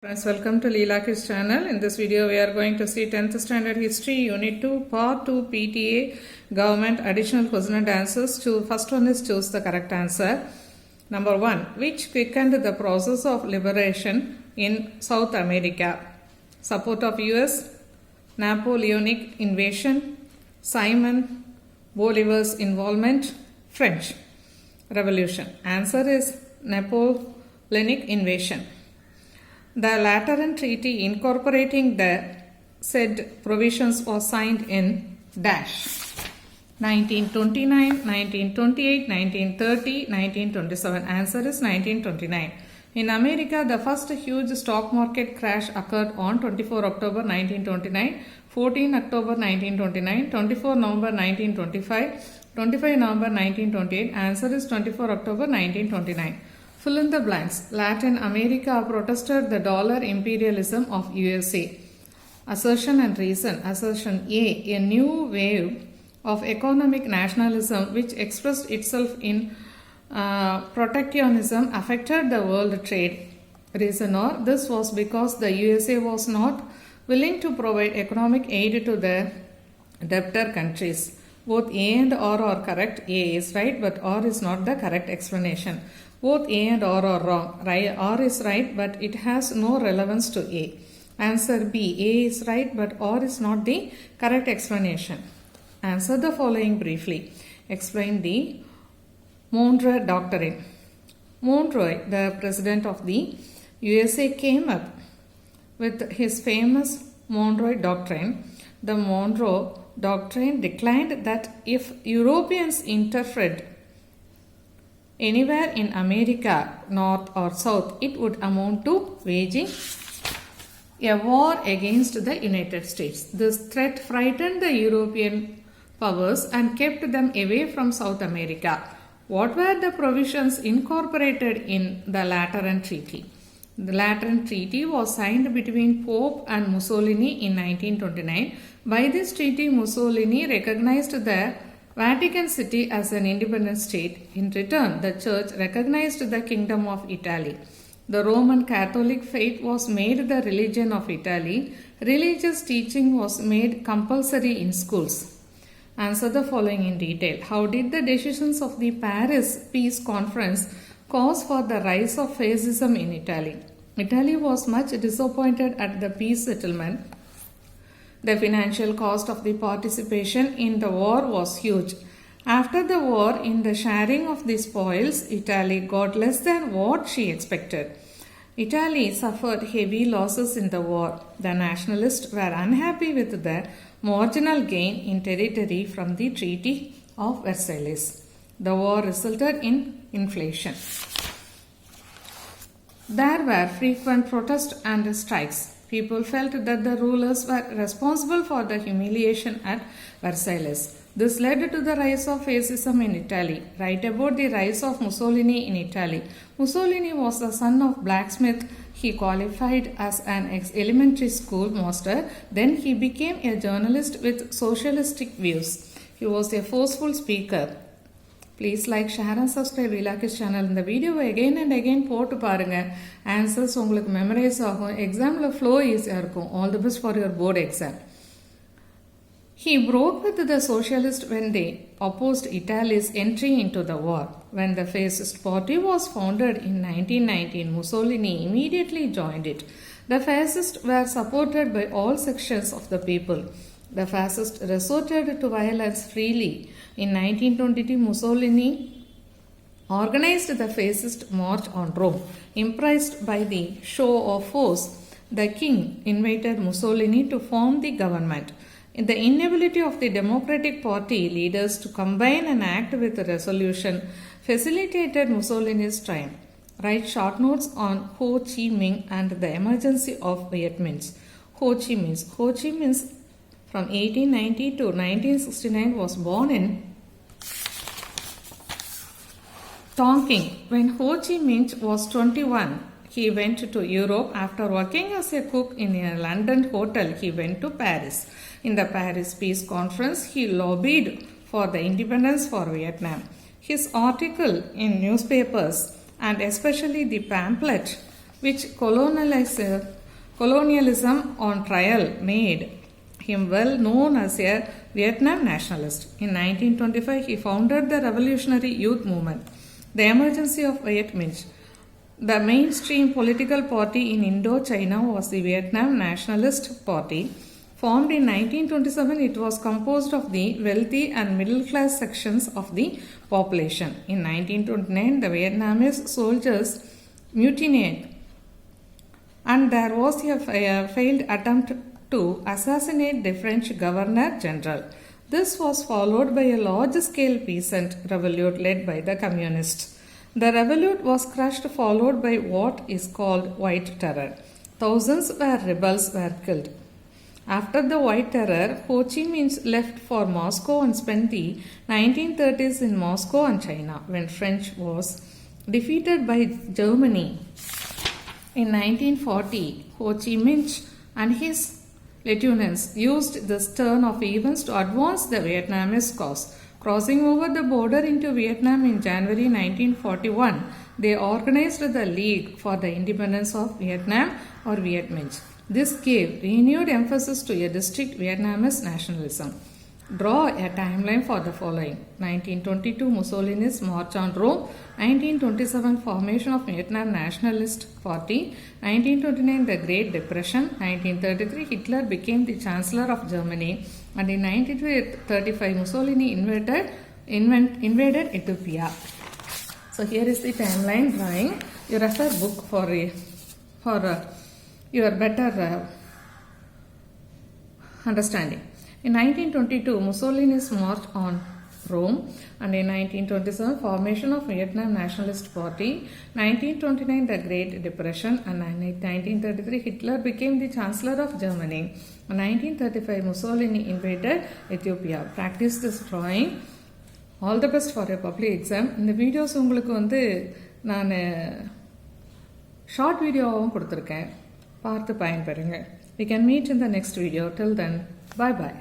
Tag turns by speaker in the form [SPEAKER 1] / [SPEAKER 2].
[SPEAKER 1] Friends, welcome to Leelaki's channel. In this video, we are going to see 10th Standard History, Unit 2, Part 2, PTA Government Additional Question and Answers. First one is choose the correct answer. Number 1. Which quickened the process of liberation in South America? Support of US, Napoleonic invasion, Simon Bolivar's involvement, French Revolution. Answer is Napoleonic invasion. The Lateran Treaty incorporating the said provisions was signed in dash 1929, 1928, 1930, 1927. Answer is 1929. In America, the first huge stock market crash occurred on 24 October 1929, 14 October 1929, 24 November 1925, 25 November 1928. Answer is 24 October 1929. Fill in the blanks. Latin America protested the dollar imperialism of USA. Assertion and reason. Assertion A. A new wave of economic nationalism which expressed itself in protectionism affected the world trade. Reason or. This was because the USA was not willing to provide economic aid to the debtor countries. Both A and R are correct. A is right, but R is not the correct explanation. Both A and R are wrong. R is right, but it has no relevance to A. Answer B. A is right, but R is not the correct explanation. Answer the following briefly. Explain the Monroe Doctrine. Monroe, the president of the USA, came up with his famous Monroe Doctrine. The Monroe Doctrine declared that if Europeans interfered anywhere in America, north or south, it would amount to waging a war against the United States. This threat frightened the European powers and kept them away from South America. What were the provisions incorporated in the Lateran Treaty? The Lateran Treaty was signed between Pope and Mussolini in 1929. By this treaty, Mussolini recognized the Vatican City as an independent state. In return, the Church recognized the Kingdom of Italy. The Roman Catholic faith was made the religion of Italy. Religious teaching was made compulsory in schools. Answer the following in detail. How did the decisions of the Paris Peace Conference cause for the rise of fascism in Italy? Italy was much disappointed at the peace settlement. The financial cost of the participation in the war was huge. After the war, in the sharing of the spoils, Italy got less than what she expected. Italy suffered heavy losses in the war. The nationalists were unhappy with the marginal gain in territory from the Treaty of Versailles. The war resulted in inflation. There were frequent protests and strikes. People felt that the rulers were responsible for the humiliation at Versailles. This led to the rise of fascism in Italy. Write about the rise of Mussolini in Italy. Mussolini was the son of blacksmith. He qualified as an elementary school master. Then he became a journalist with socialistic views. He was a forceful speaker. Please like, share and subscribe Leelaki's channel. இந்த வீடியோவை again and again போட்டு பாருங்க. Answers உங்களுக்கு memorise ஆகும். எக்ஸாமில் flow ஈஸியாக இருக்கும். All the best for your board exam. He broke with the socialists when they opposed Italy's entry into the war. When the fascist party was founded in 1919, Mussolini immediately joined it. The fascists were supported by all sections of the people. The fascists resorted to violence freely. In 1922, Mussolini organized the fascist march on Rome. Impressed by the show of force, the king invited Mussolini to form the government. The inability of the Democratic Party leaders to combine and act with resolution facilitated Mussolini's triumph. Write short notes on Ho Chi Minh and the emergency of Viet Minh. Ho Chi Minh. Ho Chi Minh from 1890 to 1969 was born in Tonkin. When Ho Chi Minh was 21, he went to Europe. After working as a cook in a London hotel, he went to Paris. In the Paris Peace Conference, he lobbied for the independence for Vietnam. His article in newspapers and especially the pamphlet which colonialism on trial made him well known as a Vietnam nationalist. In 1925, he founded the Revolutionary Youth Movement, the emergency of Viet Minh. The mainstream political party in Indochina was the Vietnam Nationalist Party. Formed in 1927, it was composed of the wealthy and middle class sections of the population. In 1929, the Vietnamese soldiers mutinied, and there was a failed attempt to assassinate the French governor general. This was followed by a large-scale peasant revolt led by the communists. The revolt was crushed, followed by what is called White Terror. Thousands of rebels were killed. After the White Terror, Ho Chi Minh left for Moscow and spent the 1930s in Moscow and China when French was defeated by Germany. In 1940, Ho Chi Minh and his lieutenants used this turn of events to advance the Vietnamese cause. Crossing over the border into Vietnam in January 1941, they organized the League for the Independence of Vietnam or Viet Minh. This gave renewed emphasis to a distinct Vietnamese nationalism. Draw a timeline for the following: 1922 Mussolini's March on Rome, 1927 formation of Vietnam Nationalist Party, 1929 the Great Depression, 1933 Hitler became the Chancellor of Germany, and in 1935 Mussolini invaded Ethiopia. So here is the timeline drawing. You refer book for your better understanding. In 1922, Mussolini's march on Rome, and in 1927, formation of Vietnam Nationalist Party, 1929, the Great Depression, and in 1933, Hitler became the Chancellor of Germany. In 1935, Mussolini invaded Ethiopia. Practice this drawing. All the best for your public exam. இந்த videos உங்களுக்கு நான் short வீடியோவும் கொடுத்துருக்கேன், பார்த்து பயன்பெறுங்க. We can meet in the next video. Till then, bye bye.